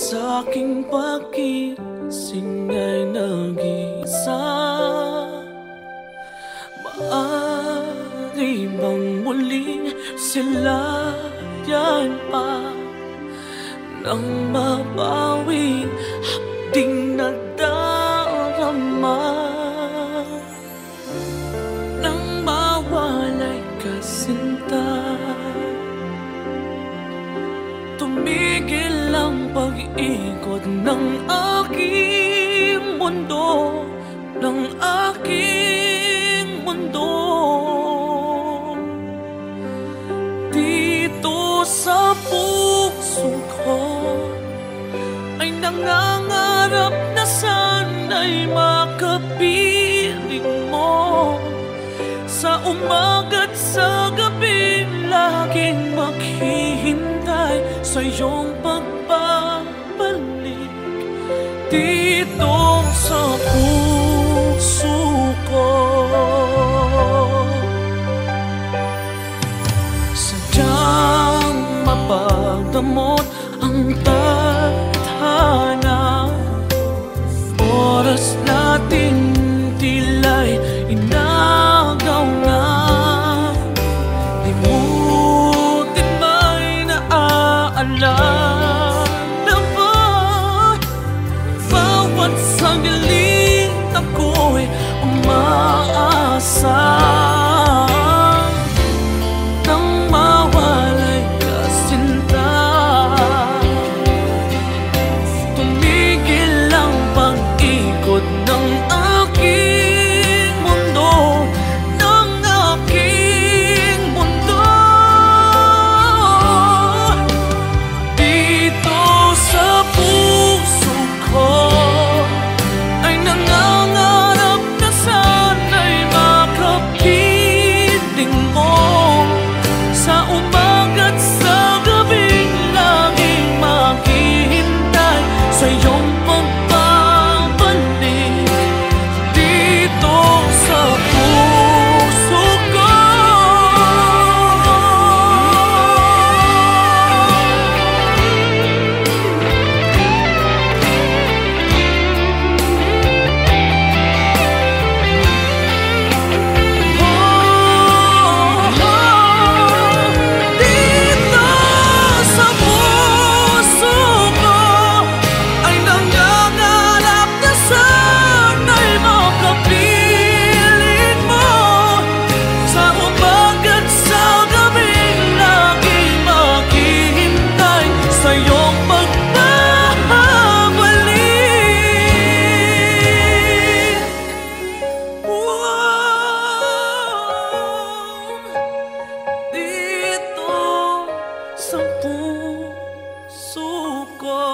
Sa'king pagising ay nag-iisa. Maaari bang muling silayan pa nang mabawi hapding nadarama, nang mawalay ka sinta. Tumigil ang pag-ikot ng aking mundo, ng aking mundo. Dito sa puso ko ay nangangarap na sana'y makapiling mo. Sa umaga't sa gabi laging maghihintay sa iyong pagbabalik dito sa puso ko. Sadyang mapagdamot ang tadhana, oras natin tila'y inagaw na. Limutin ba'y naaalala ba? Bawat sandali ako'y umaasa nang mawalay ka sinta. Tumigil ang pag-ikot ng aking mundo, ng aking mundo. Dito sa puso ko ay nangangarap na sana'y makapiling mo. Sa umaga't sa gabing laging maghihintay sa iyong pagbabalik dito sa puso ko. Dito sa puso ko ay nangangarap na sana'y makapiling mo. Sa umaga't sa gabing laging maghihintay sa iyong pagbabalik. Dito sa puso ko.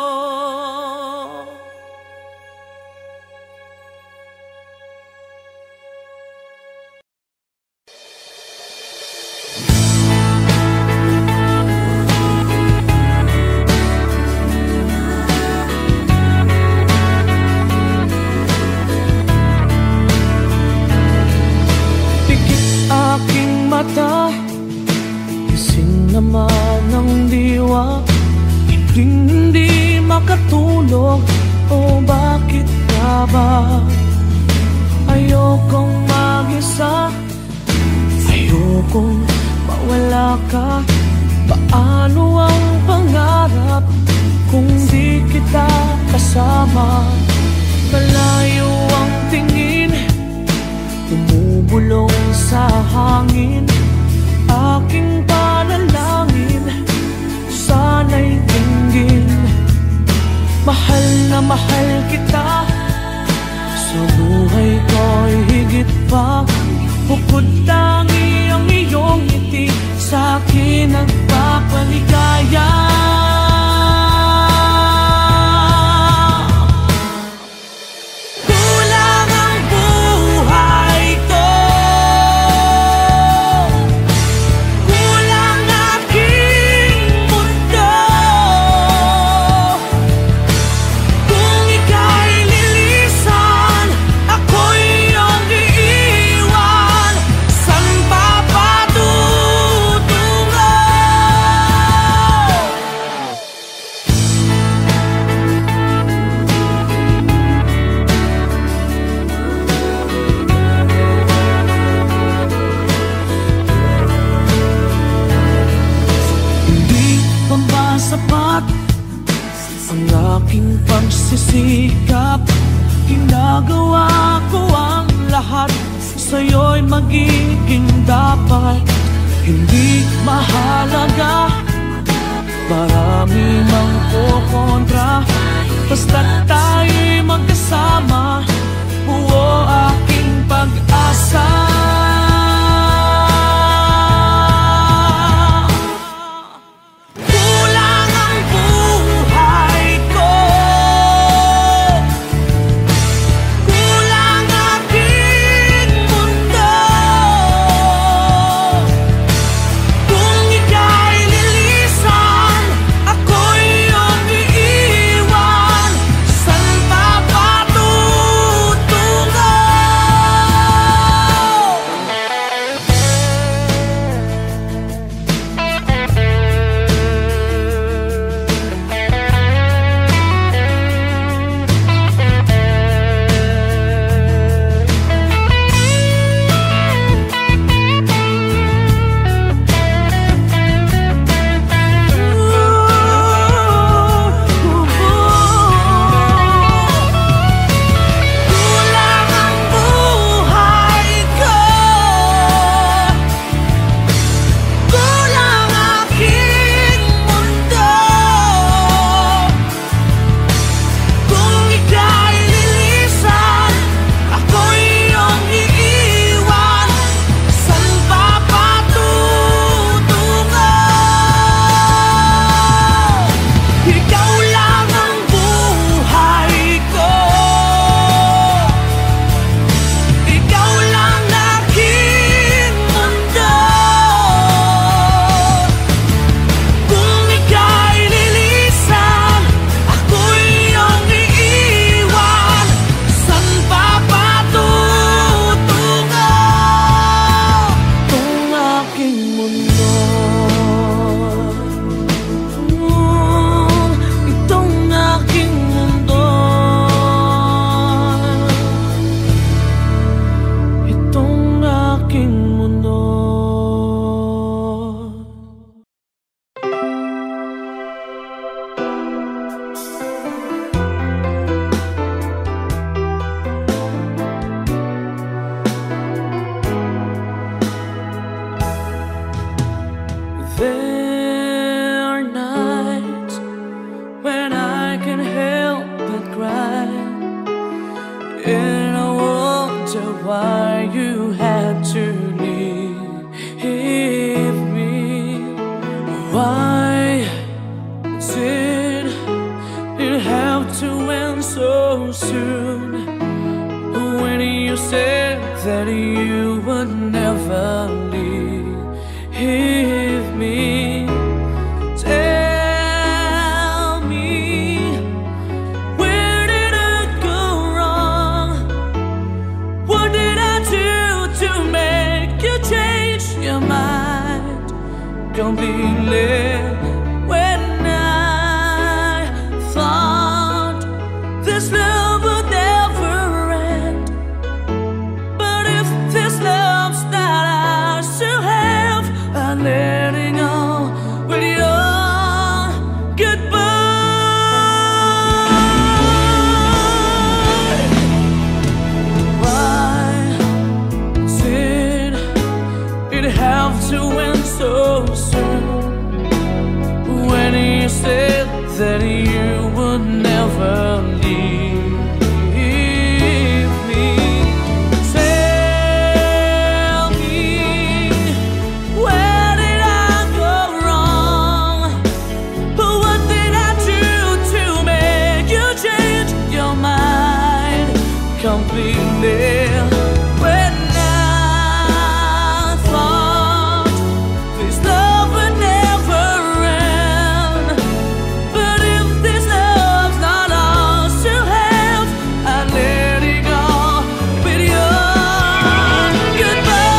Pikit aking mata, gising naman ang diwa. Hindi makatulog, o bakit ka ba? Ayokong mag-isa, ayokong mawala ka. Paano ang pangarap kung di kita kasama? Malayo ang tingin, bumubulong sa hangin. Aking panalangin, sana'y dinggin. Mahal na mahal kita, sa buhay ko'y higit pa. Bukod tangi ang iyong ngiti, sa'kin nagpapaligaya. Kulang ang buhay ko, kulang aking mundo. Kung ika'y lilisan, ako'y iyong iiwan. San pa patungo? sikap, ginagawa ko ang lahat. Sa'yo'y magiging dapat. Hindi mahalaga, marami mang kukontra. Basta't tayo'y magkasama, buo aking pag-asa. Kulang ang buhay ko, kulang aking mundo. Kung ika'y lilisan, ako'y iyong iiwan. Saan pa patutungo? Kulang ang buhay ko, kulang aking mundo. Kung ika'y lilisan, ako'y iyong iiwan. Saan pa patutungo? Ikaw lang ang buhay ko, ikaw lang aking mundo. Kung ika'y lilisan, ako'y iyong iiwan. Saan pa patutungo? Itong aking mundo, itong aking mundo, itong aking mundo. There are nights when I can help but cry, and I wonder why you had to leave me. Why did it have to end so soon? When you said that you would never leave me, tell me, where did I go wrong? What did I do to make you change your mind completely? When I thought this love would never end, but if this love's not ours to have, I'm letting go with your goodbye. Why did it have to end so soon? When you said that you would never leave me, tell me, where did I go wrong? What did I do to make you change your mind completely? When I thought this love would never end, but if this love's not ours to have, I let it go with your goodbye.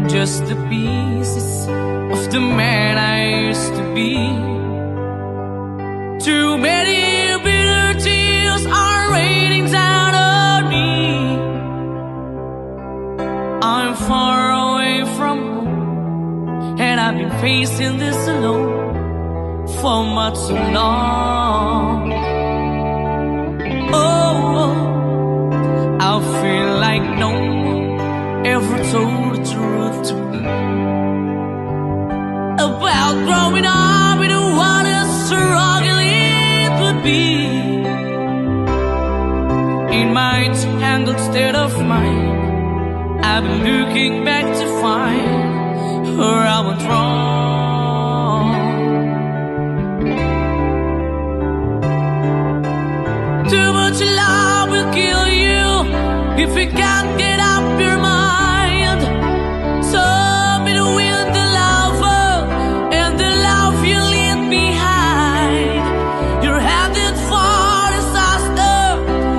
just the pieces of the man I used to be. Too many bitter tears are raining down on me. I'm far away from home, and I've been facing this alone for much too long. Oh, I feel like no one ever told the truth to me about growing up in what a struggle it would be. In my tangled state of mind, I've been looking back to find where I went wrong. Too much love will kill you if you can't get up your mind. So between the lover and the love you leave behind, you're headed for disaster,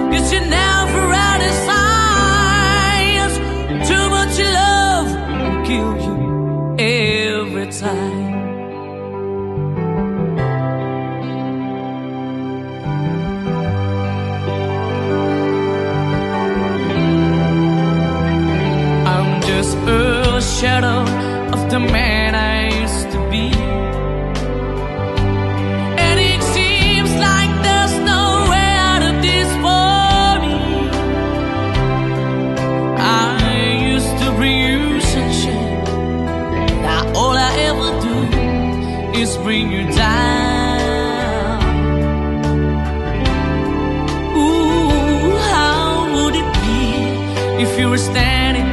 'cause you never had a signs. Too much love will kill you every time. A shadow of the man I used to be, and it seems like there's no way out of this for me. I used to bring you sunshine, now all I ever do is bring you down. Ooh, how would it be if you were standing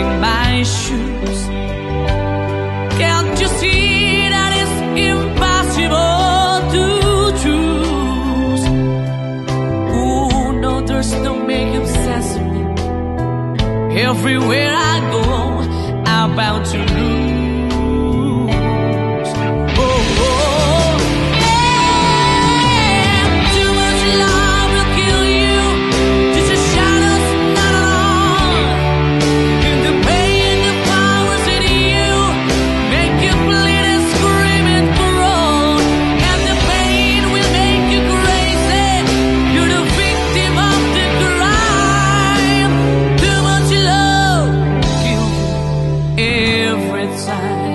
in my shoes? Can't you see that it's impossible to choose? Ooh, no, there's no making sense of me. Everywhere I go, I'm bound to lose. Oh, oh, yeah. Too much love will kill you, just a shadow's not alone. And the pain, the powers in you make you bleed and scream and groan. And the pain will make you crazy, you're the victim of the crime. Too much love will kill you every time.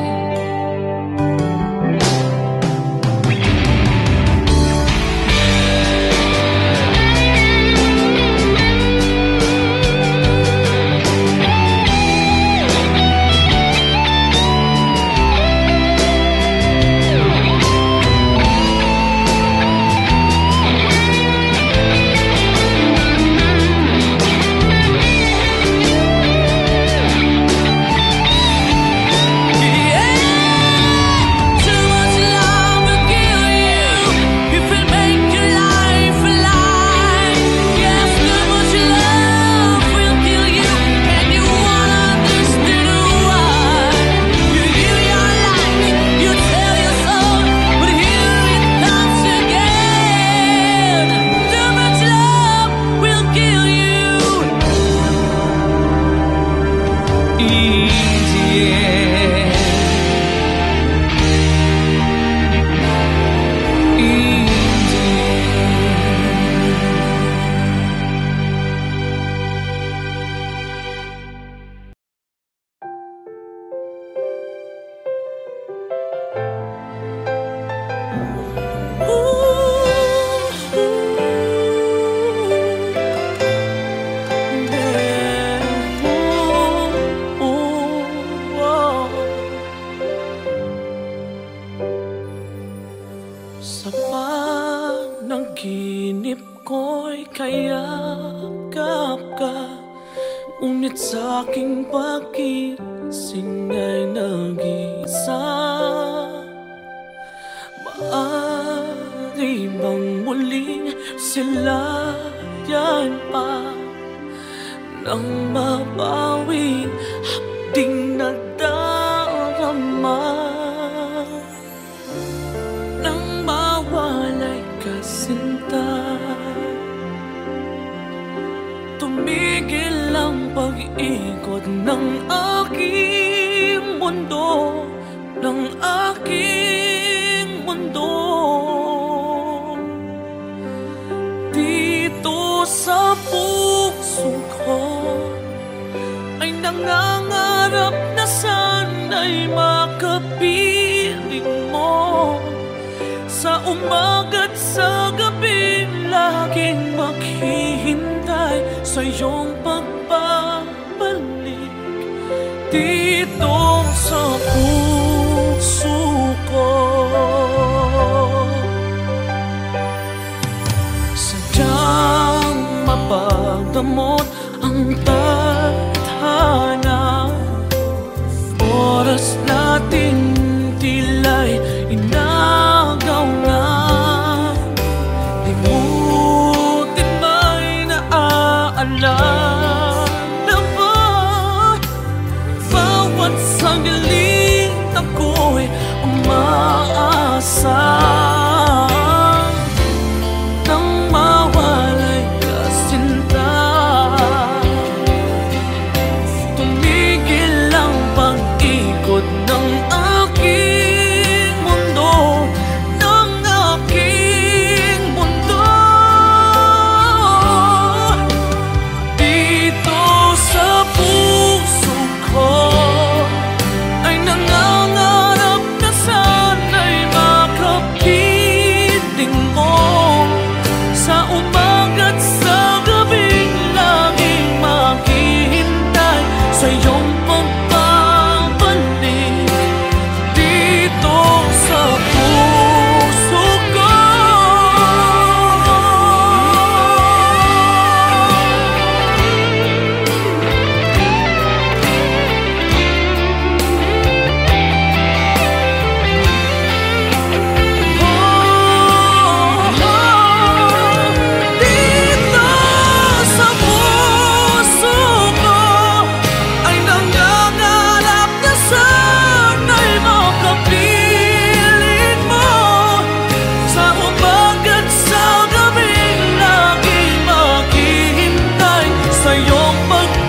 Sa panaginip ko'y kayakap ka, ngunit sa aking pagkising ay nag-isa. Maaari bang muling silayan pa nang mabawi hapding nadarama? Nang mawalay ka sinta, tumigil ang pag-ikot ng aking mundo, ng aking mundo. Dito sa puso ko ay nangangarap na sana'y makapiling mo. Sa umaga't sa gabi, laging maghihintay sa iyong pagbabalik. Dito sa puso ko, sadyang mapagdamot ang tadhana. Oras natin tila'y inagaw na. Limutin may naaalala ba? Bawat sandali ako'y umaasa nang mawalay ka, sinta. Tumigil ang pag-ikot ng aking mundo, ng aking mundo. Dito sa puso ko ay nangangarap na sana'y makapiling mo. Sa umaga't sa gabing laging maghihintay sa iyong pagbabalik. Dito sa puso ko, dito sa puso ko ay nangangarap na sana'y makapiling mo. Sa umaga't sa gabing laging maghihintay sa iyong pagbabalik.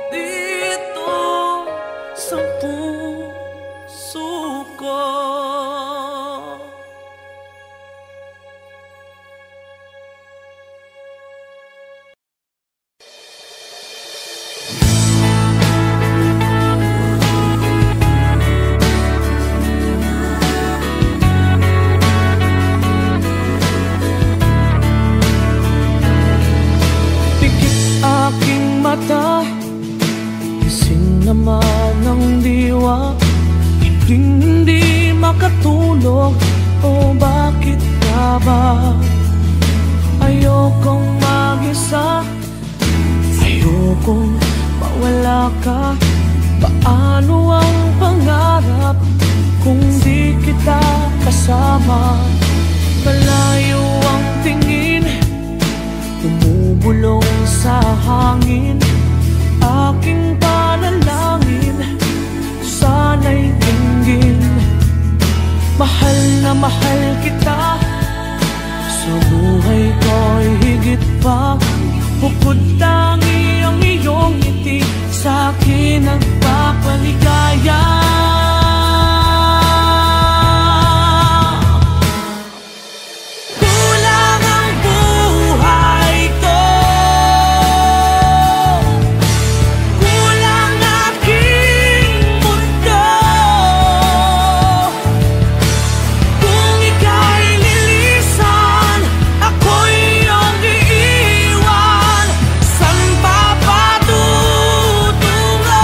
Dito sa puso ko. Pikit aking mata, gising naman ang diwa. Hindi makatulog, o bakit ka ba? Ayokong mag-isa, ayokong mawala ka. Paano ang pangarap kung di kita kasama? Malayo ang tingin, bumubulong sa hangin. Aking panalangin, sana'y dinggin. Mahal na mahal kita, sa buhay ko'y higit pa. Bukod tangi ang iyong ngiti, sa'kin nagpapaligaya. Kulang ang buhay ko, kulang aking mundo. Kung ika'y lilisan, ako'y iyong iiwan. San ba patutungo?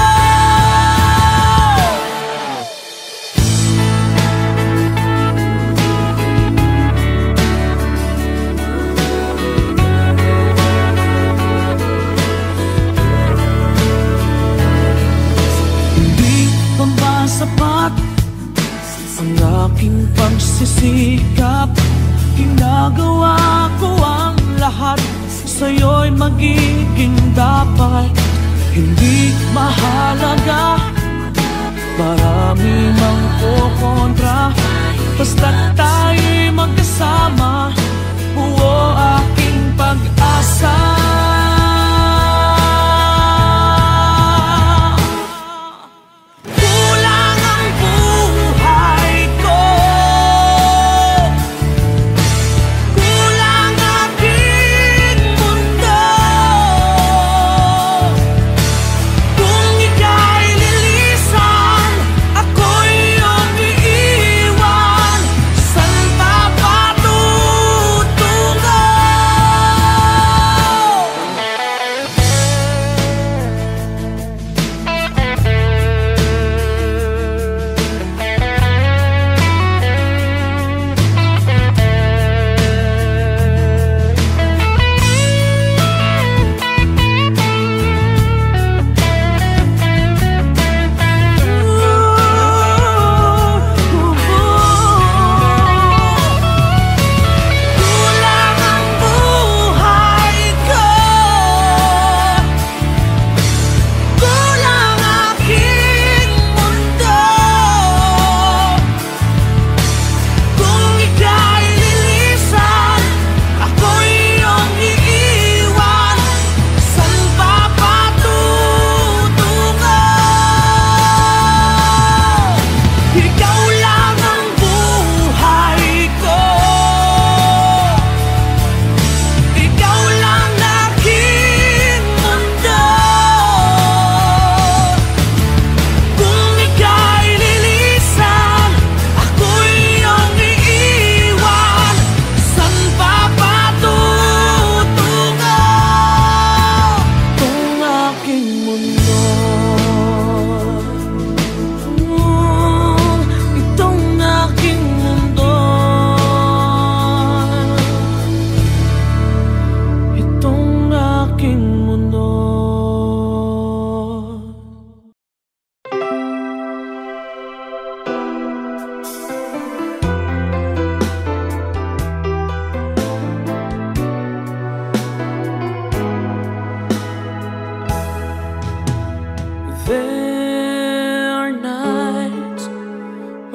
Hindi pa ba sapat ang aking pagsisikap? Ginagawa ko ang lahat, sa'yo'y magiging dapat. Hindi mahalaga, marami mang kukontra, basta't tayo'y magkasama.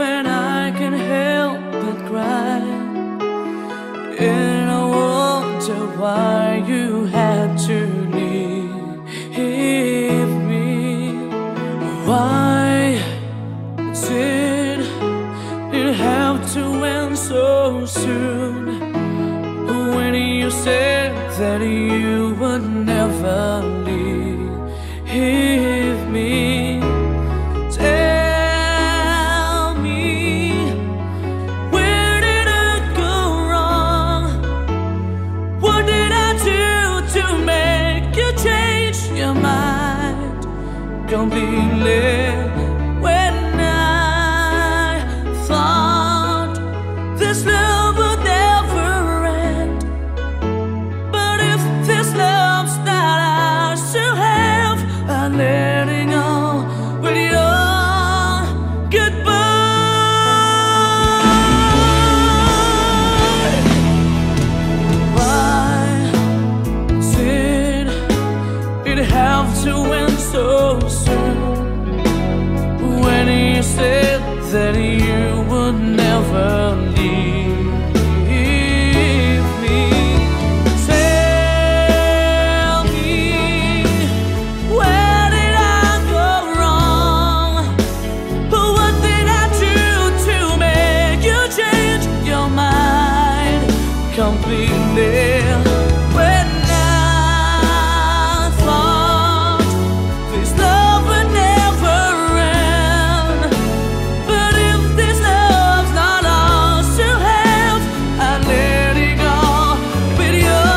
when I can help but cry. And I wonder why you had to leave me. Why did it have to end so soon? When you said that you would never leave me. Tell me, where did I go wrong? What did I do to make you change your mind completely? When I thought this love would never end, but if this love's not ours to have, I'm letting go with your goodbye. Why did it have to end so soon? When you said that you would never leave me. Tell me, where did I go wrong? What did I do to make you change your mind completely? When I thought this love would never end, but if this love's not ours to have, I let it go with your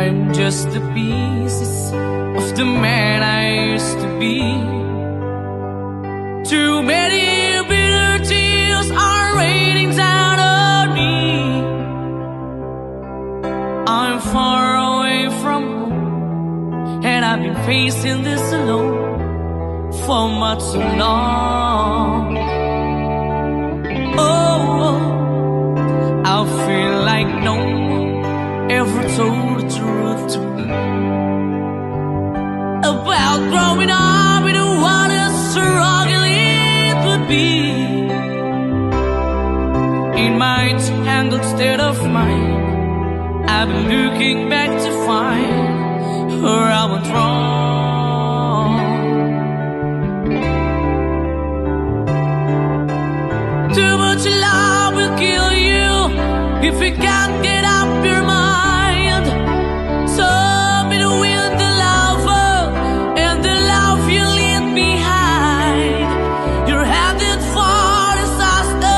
I'm just the pieces of the man I used to be. Too many bitter tears are raining down on me. I'm far away from home, and I've been facing this alone for much too long. Oh, I feel like no one ever told the truth to me about growing up in what a struggle it would be. In my tangled state of mind, I've been looking back to find where I went wrong. Too much love will kill you if you can't get up your mind. So be with the lover and the love you leave behind. You're headed for disaster.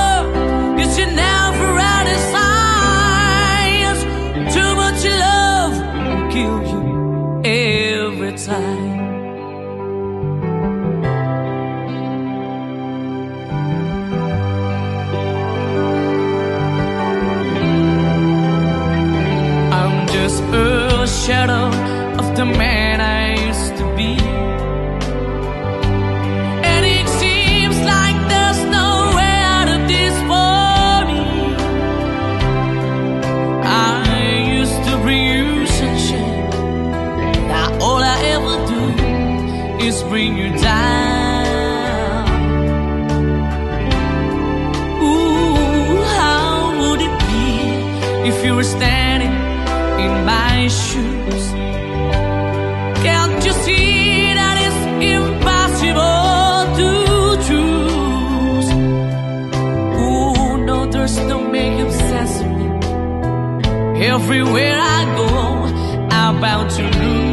if you were standing in my shoes. Can't you see that it's impossible to choose? Oh no, there's no making sense of me. Everywhere I go, I'm bound to lose.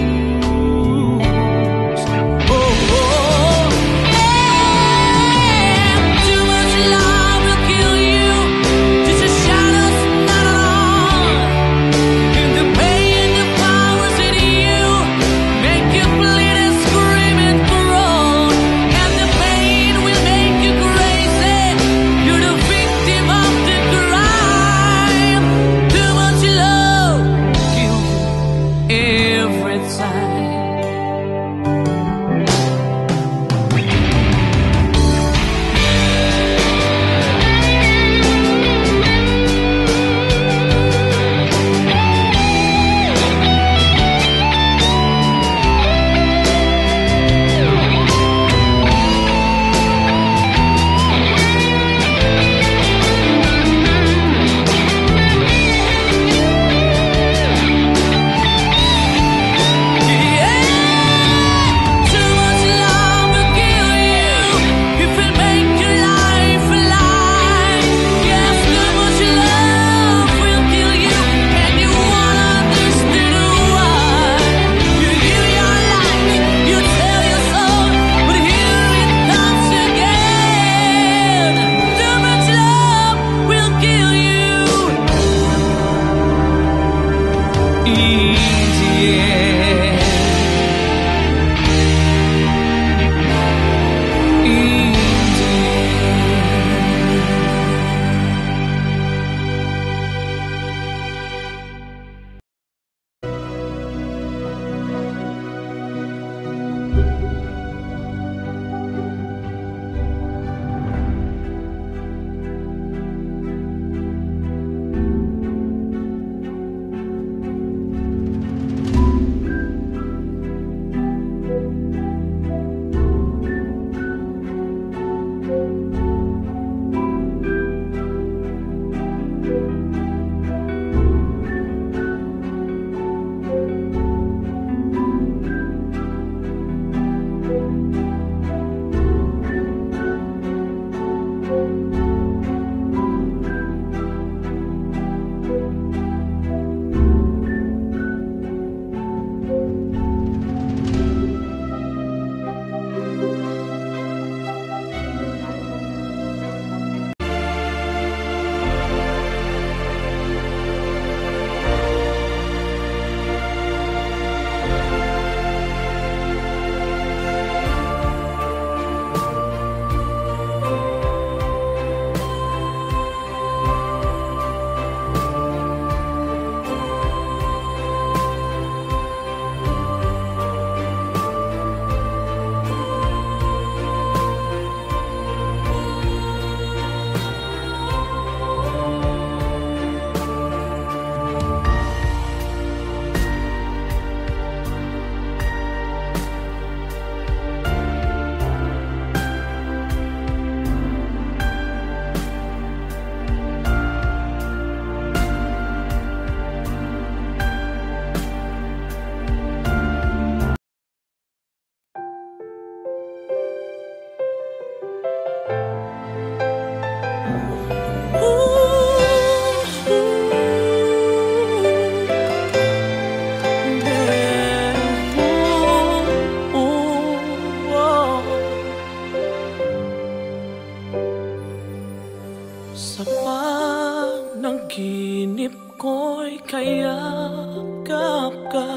yakap ka,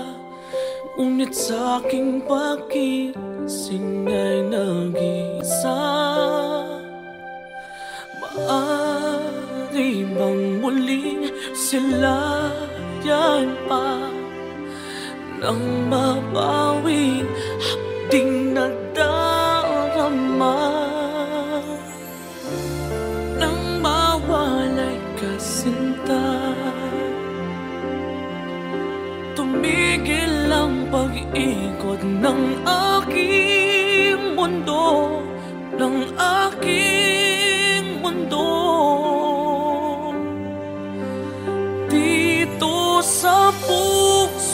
ngunit sa aking pagising ay nag-iisa. Maaari bang muling silayan pa nang mabawing hapding nadarama, nang mawalay ka sinta? Tumigil ang pag-ikot ng aking mundo, ng aking mundo. Di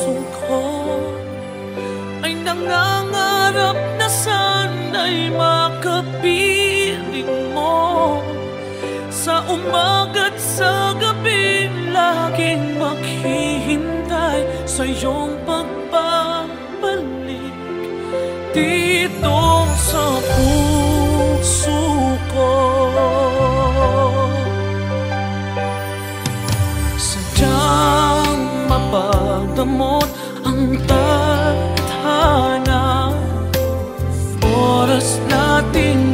puso ko ay nangangarap na sana'y makapiling mo. Sa umaga't sa gabi laging maghihintay sa iyong pagbabalik dito sa puso ko. Sadyang mapagdamot ang tadhana, oras natin